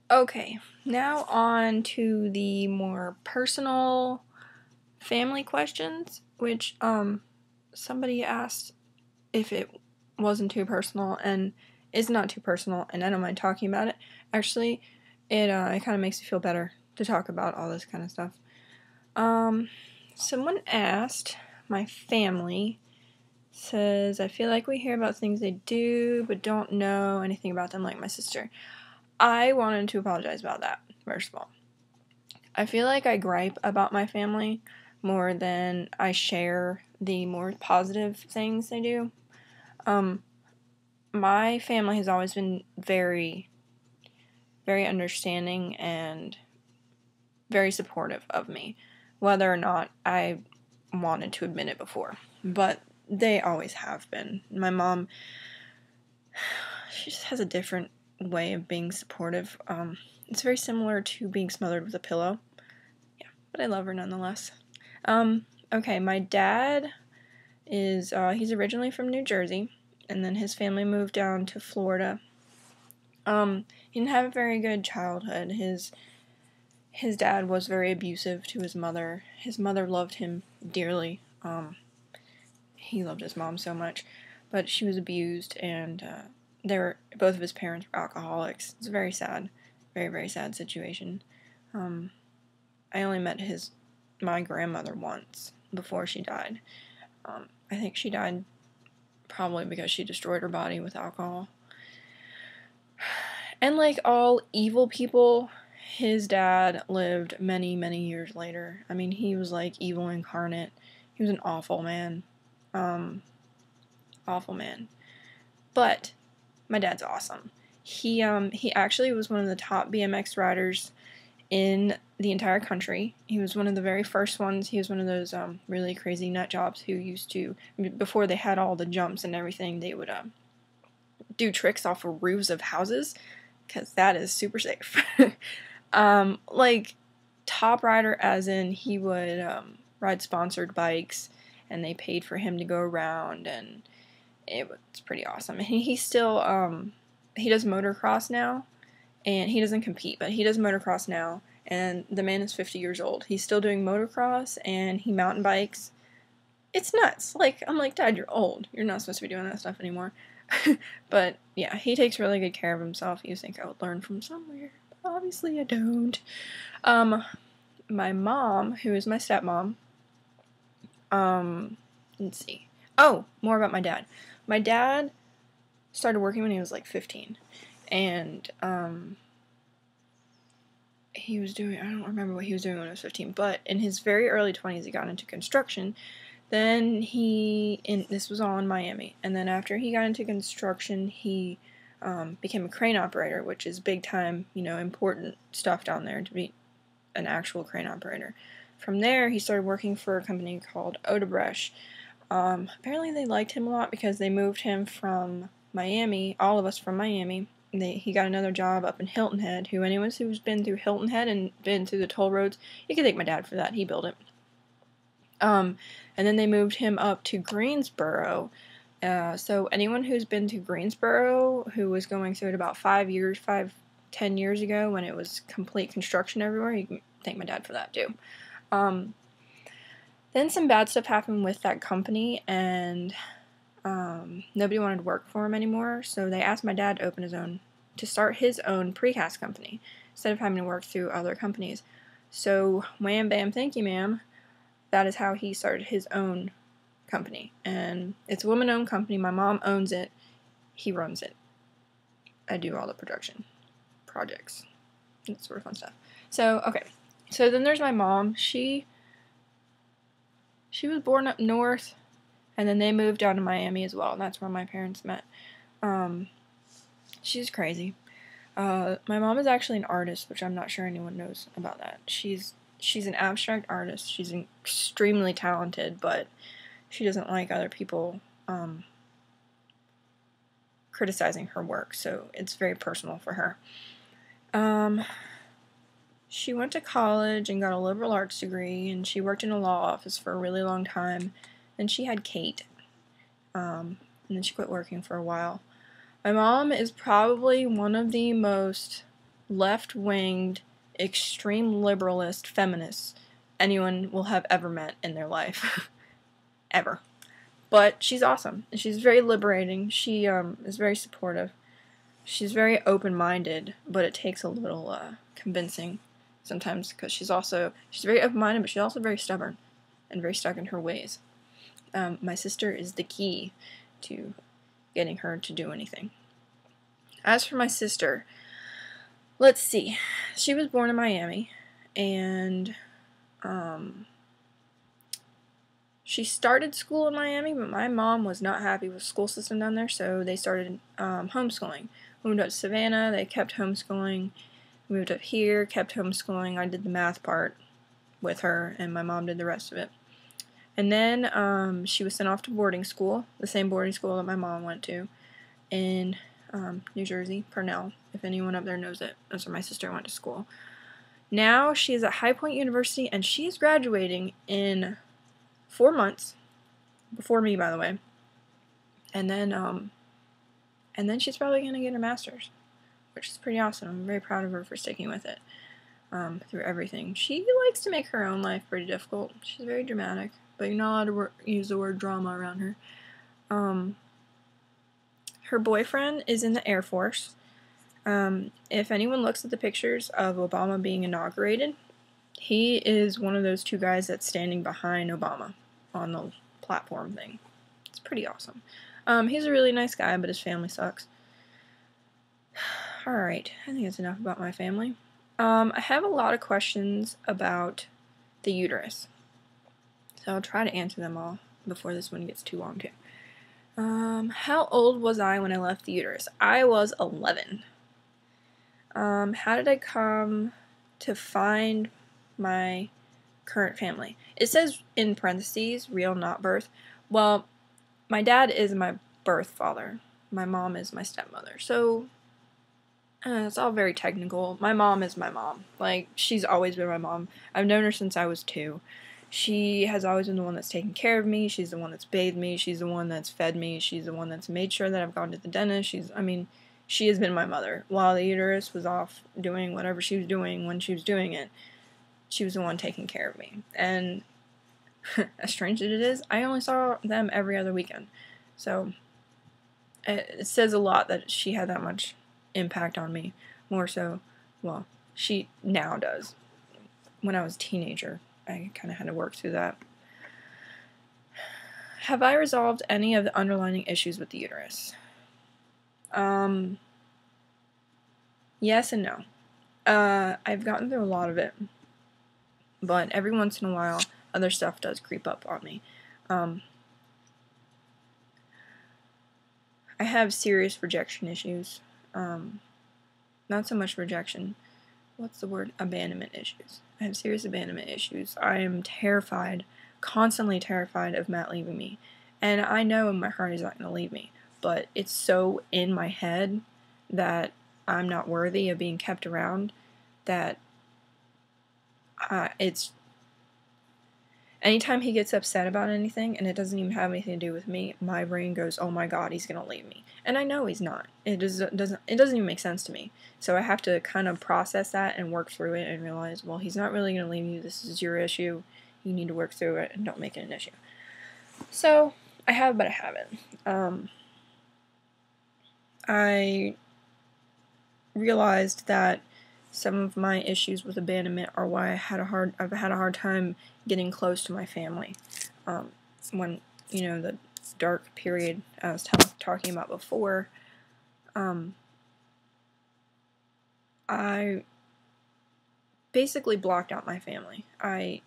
Okay, now on to the more personal family questions, which somebody asked if it wasn't too personal, and it's not too personal, and I don't mind talking about it. Actually, it kind of makes me feel better to talk about all this kind of stuff. Someone asked, my family says, I feel like we hear about things they do, but don't know anything about them, like my sister. I wanted to apologize about that, first of all. I feel like I gripe about my family more than I share the more positive things they do. My family has always been very, very understanding and very supportive of me, whether or not I wanted to admit it before. But they always have been. My mom, she just has a different way of being supportive. It's very similar to being smothered with a pillow. Yeah, but I love her nonetheless. Okay, my dad is, he's originally from New Jersey, and then his family moved down to Florida. He didn't have a very good childhood. His dad was very abusive to his mother. His mother loved him dearly. He loved his mom so much, but she was abused, and both of his parents were alcoholics. It's very sad, very, very sad situation. I only met my grandmother once before she died. I think she died probably because she destroyed her body with alcohol. And like all evil people, his dad lived many, many years later. I mean, he was like evil incarnate. He was an awful man. Awful man. But my dad's awesome. He actually was one of the top BMX riders in the entire country. He was one of the very first ones. He was one of those really crazy nut jobs who used to, before they had all the jumps and everything, they would do tricks off of roofs of houses, because that is super safe. Like, top rider as in he would ride sponsored bikes, and they paid for him to go around, and it was pretty awesome. He still, he does motocross now, and he doesn't compete, but he does motocross now, and the man is 50 years old. He's still doing motocross, and he mountain bikes. It's nuts. Like, I'm like, Dad, you're old. You're not supposed to be doing that stuff anymore. But, yeah, he takes really good care of himself. You think I would learn from somewhere, but obviously I don't. My mom, who is my stepmom, let's see. Oh, more about my dad. My dad started working when he was like 15, and he was doing, I don't remember what he was doing when he was 15, but in his very early 20s he got into construction. Then this was all in Miami, and then after he got into construction, he became a crane operator, which is big time, important stuff down there to be an actual crane operator. From there, he started working for a company called Odebrecht. Apparently they liked him a lot because they moved him from Miami, all of us from Miami. He got another job up in Hilton Head. Anyone who's been through Hilton Head and been through the toll roads, you can thank my dad for that. He built it. And then they moved him up to Greensboro. So anyone who's been to Greensboro, who was going through it about 10 years ago when it was complete construction everywhere, you can thank my dad for that too. Then some bad stuff happened with that company, and nobody wanted to work for him anymore, so they asked my dad to start his own precast company, instead of having to work through other companies. So, wham bam, thank you ma'am, that is how he started his own company, and it's a woman-owned company. My mom owns it, he runs it. I do all the production projects, that sort of fun stuff. So, okay, so then there's my mom. She was born up north, and then they moved down to Miami as well, and that's where my parents met. She's crazy. My mom is actually an artist, which I'm not sure anyone knows about that. She's an abstract artist. She's extremely talented, but she doesn't like other people criticizing her work, so it's very personal for her. She went to college and got a liberal arts degree, and she worked in a law office for a really long time. Then she had Kate, and then she quit working for a while. My mom is probably one of the most left-winged, extreme liberalist feminist anyone will have ever met in their life. Ever. But she's awesome. She's very liberating. She is very supportive. She's very open-minded, but it takes a little convincing sometimes, because she's very open-minded, but she's also very stubborn and very stuck in her ways. My sister is the key to getting her to do anything. As for my sister, let's see. She was born in Miami, and she started school in Miami, but my mom was not happy with the school system down there, so they started homeschooling. We moved up to Savannah, they kept homeschooling. We moved up here, kept homeschooling. I did the math part with her, and my mom did the rest of it. And then she was sent off to boarding school, the same boarding school that my mom went to, in New Jersey, Purnell, if anyone up there knows it. That's where my sister went to school. Now she is at High Point University, and she is graduating in 4 months, before me, by the way. And then she's probably going to get her master's, which is pretty awesome. I'm very proud of her for sticking with it through everything. She likes to make her own life pretty difficult. She's very dramatic, but you're not allowed to use the word drama around her. Her boyfriend is in the Air Force. If anyone looks at the pictures of Obama being inaugurated, he is one of those two guys that's standing behind Obama on the platform thing. It's pretty awesome. He's a really nice guy, but his family sucks. Alright, I think that's enough about my family. I have a lot of questions about the uterus, so I'll try to answer them all before this one gets too long too. How old was I when I left the uterus? I was 11. How did I come to find my current family? It says in parentheses, real, not birth. Well, my dad is my birth father. My mom is my stepmother. So, it's all very technical. My mom is my mom. Like, she's always been my mom. I've known her since I was 2. She has always been the one that's taken care of me. She's the one that's bathed me. She's the one that's fed me. She's the one that's made sure that I've gone to the dentist. She has been my mother. While the uterus was off doing whatever she was doing when she was doing it, she was the one taking care of me. And as strange as it is, I only saw them every other weekend. So it says a lot that she had that much impact on me. More so, well, she now does. When I was a teenager, I kind of had to work through that. Have I resolved any of the underlying issues with the uterus? Yes and no. I've gotten through a lot of it, but every once in a while, other stuff does creep up on me. I have serious rejection issues. Not so much rejection. What's the word? Abandonment issues. I have serious abandonment issues. I am terrified, constantly terrified of Matt leaving me. And I know in my heart he's not going to leave me. But it's so in my head that I'm not worthy of being kept around that it's... Anytime he gets upset about anything, and it doesn't even have anything to do with me, my brain goes, oh my god, he's going to leave me. And I know he's not. It doesn't even make sense to me. So I have to kind of process that and work through it and realize, well, he's not really going to leave you. This is your issue. You need to work through it and don't make it an issue. So, I have, but I haven't. I realized that some of my issues with abandonment are why I've had a hard time getting close to my family. When, the dark period I was talking about before, I basically blocked out my family. It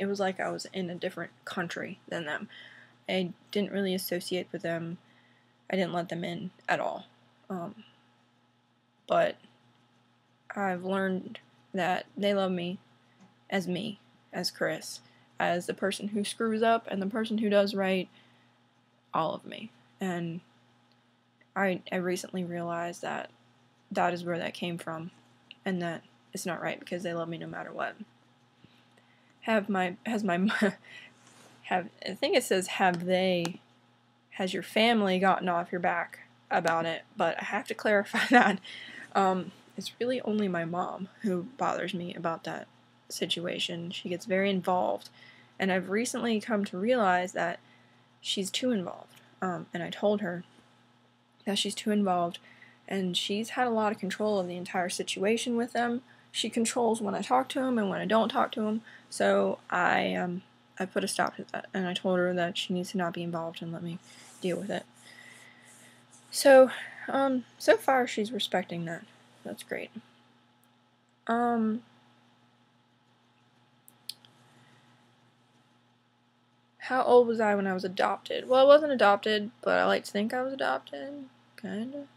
was like I was in a different country than them. I didn't really associate with them. I didn't let them in at all. But I've learned that they love me, as Chris, as the person who screws up and the person who does right, all of me. And I recently realized that is where that came from, and that it's not right because they love me no matter what. I think it says has your family gotten off your back about it, but I have to clarify that. it's really only my mom who bothers me about that situation. She gets very involved, and I've recently come to realize that she's too involved. And I told her that she's too involved, and she's had a lot of control of the entire situation with them. She controls when I talk to him and when I don't talk to him. So I put a stop to that, and I told her that she needs to not be involved and let me deal with it. So, so far she's respecting that. That's great. How old was I when I was adopted? Well, I wasn't adopted, but I like to think I was adopted. Kinda.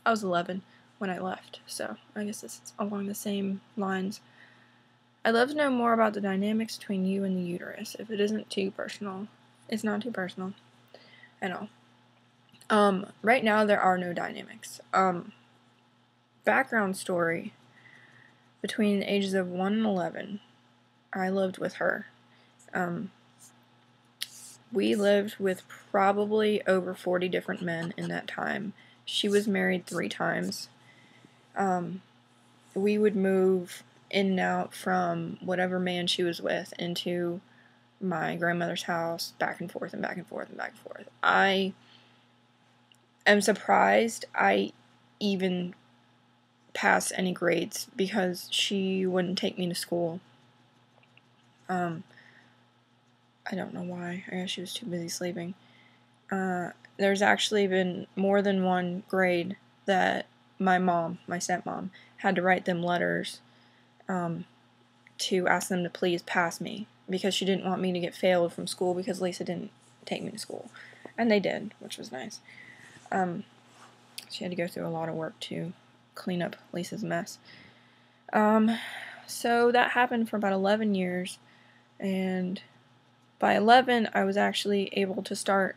I was 11 when I left, so I guess this is along the same lines. I'd love to know more about the dynamics between you and the uterus, if it isn't too personal. It's not too personal at all. Right now there are no dynamics. Background story. Between the ages of 1 and 11, I lived with her. We lived with probably over 40 different men in that time. She was married 3 times. We would move in and out from whatever man she was with into my grandmother's house, back and forth and back and forth and back and forth. I am surprised I even passed any grades because she wouldn't take me to school. I don't know why. I guess she was too busy sleeping. There's actually been more than one grade that my stepmom, had to write them letters to ask them to please pass me because she didn't want me to get failed from school because Lisa didn't take me to school. And they did, which was nice. She had to go through a lot of work to clean up Lisa's mess. So that happened for about 11 years, and by 11, I was actually able to start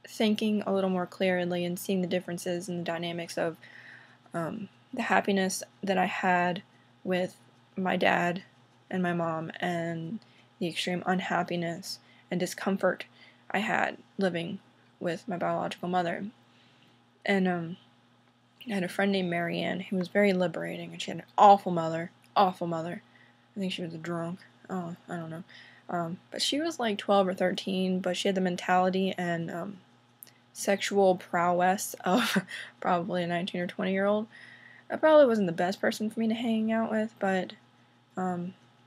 thinking a little more clearly and seeing the differences and the dynamics of the happiness that I had with my dad and my mom and the extreme unhappiness and discomfort I had living with my biological mother. And I had a friend named Marianne who was very liberating, and she had an awful mother. Awful mother. I think she was a drunk. Oh, I don't know. But she was like 12 or 13, but she had the mentality and sexual prowess of probably a 19 or 20-year-old. I probably wasn't the best person for me to hang out with, but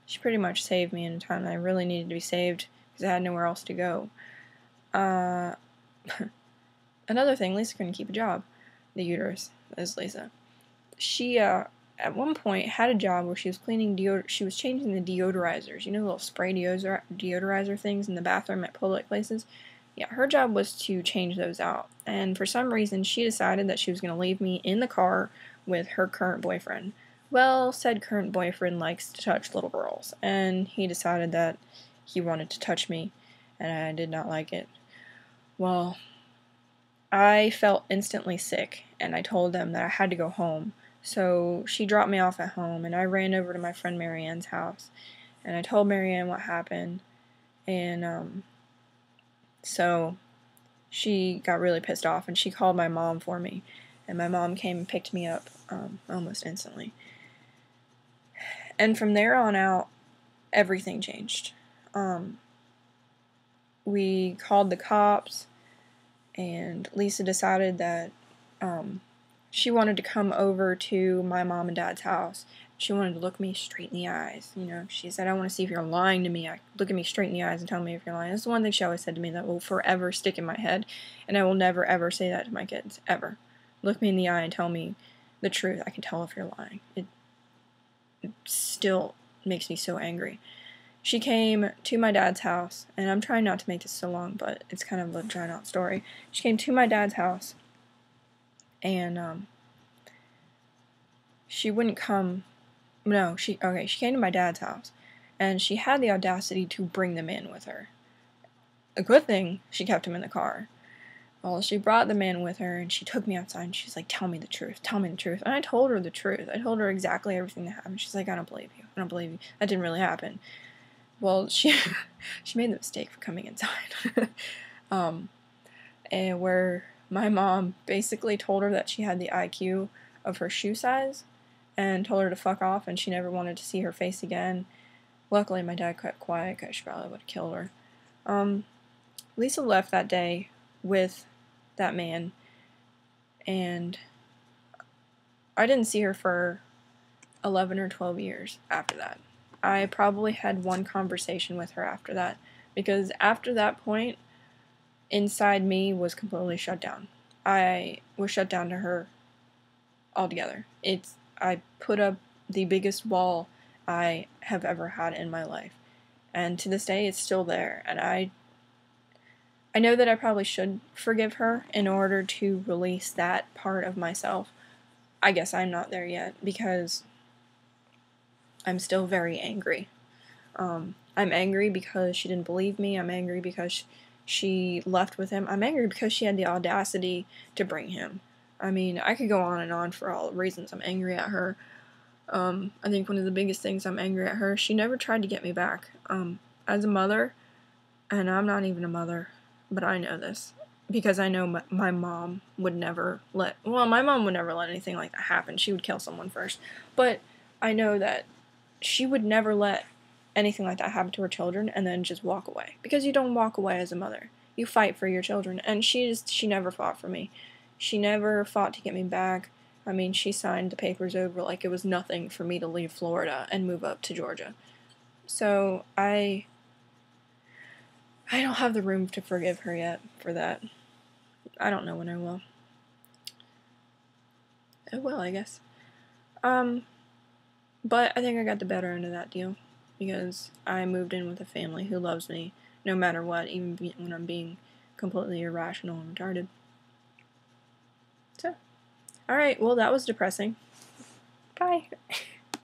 she pretty much saved me in a time that I really needed to be saved because I had nowhere else to go. Another thing, Lisa couldn't keep a job. The uterus is Lisa. She at one point had a job where she was cleaning she was changing the deodorizers. You know, the little spray deodorizer things in the bathroom at public places? Yeah, her job was to change those out. And for some reason, she decided that she was going to leave me in the car with her current boyfriend. Well, said current boyfriend likes to touch little girls, and he decided that he wanted to touch me, and I did not like it. Well, I felt instantly sick, and I told them that I had to go home. So she dropped me off at home, and I ran over to my friend Marianne's house, and I told Marianne what happened, and so she got really pissed off, and she called my mom for me, and my mom came and picked me up almost instantly. And from there on out, everything changed. We called the cops, and Lisa decided that she wanted to come over to my mom and dad's house. She wanted to look me straight in the eyes. You know, she said, I want to see if you're lying to me. Look at me straight in the eyes and tell me if you're lying. That's the one thing she always said to me that will forever stick in my head, and I will never, ever say that to my kids, ever. Look me in the eye and tell me the truth. I can tell if you're lying. It still makes me so angry. She came to my dad's house, and I'm trying not to make this so long, but it's kind of a drawn-out story. She came to my dad's house, and she wouldn't come. No, she came to my dad's house, and she had the audacity to bring them in with her. A good thing she kept him in the car. Well, she brought the man with her, and she took me outside, and she's like, tell me the truth, tell me the truth. And I told her the truth. I told her exactly everything that happened. She's like, I don't believe you. I don't believe you. That didn't really happen. Well, she made the mistake for coming inside. And where my mom basically told her that she had the IQ of her shoe size, and told her to fuck off, and she never wanted to see her face again. Luckily, my dad kept quiet because she probably would have killed her. Lisa left that day with that man, and I didn't see her for 11 or 12 years after that. I probably had one conversation with her after that, because after that point, inside me was completely shut down. I was shut down to her altogether. I put up the biggest wall I have ever had in my life, and to this day it's still there, and I know that I probably should forgive her in order to release that part of myself. I guess I'm not there yet, because I'm still very angry. I'm angry because she didn't believe me. I'm angry because she left with him. I'm angry because she had the audacity to bring him. I mean, I could go on and on for all the reasons I'm angry at her. I think one of the biggest things I'm angry at her, she never tried to get me back. As a mother, and I'm not even a mother, but I know this, because I know my mom would never let anything like that happen. She would kill someone first. But I know that she would never let anything like that happen to her children and then just walk away. Because you don't walk away as a mother. You fight for your children. And she never fought for me. She never fought to get me back. I mean, she signed the papers over like it was nothing for me to leave Florida and move up to Georgia. So I don't have the room to forgive her yet for that. I don't know when I will. I will, I guess. But I think I got the better end of that deal, because I moved in with a family who loves me no matter what, even when I'm being completely irrational and retarded. So, alright, well, that was depressing. Bye.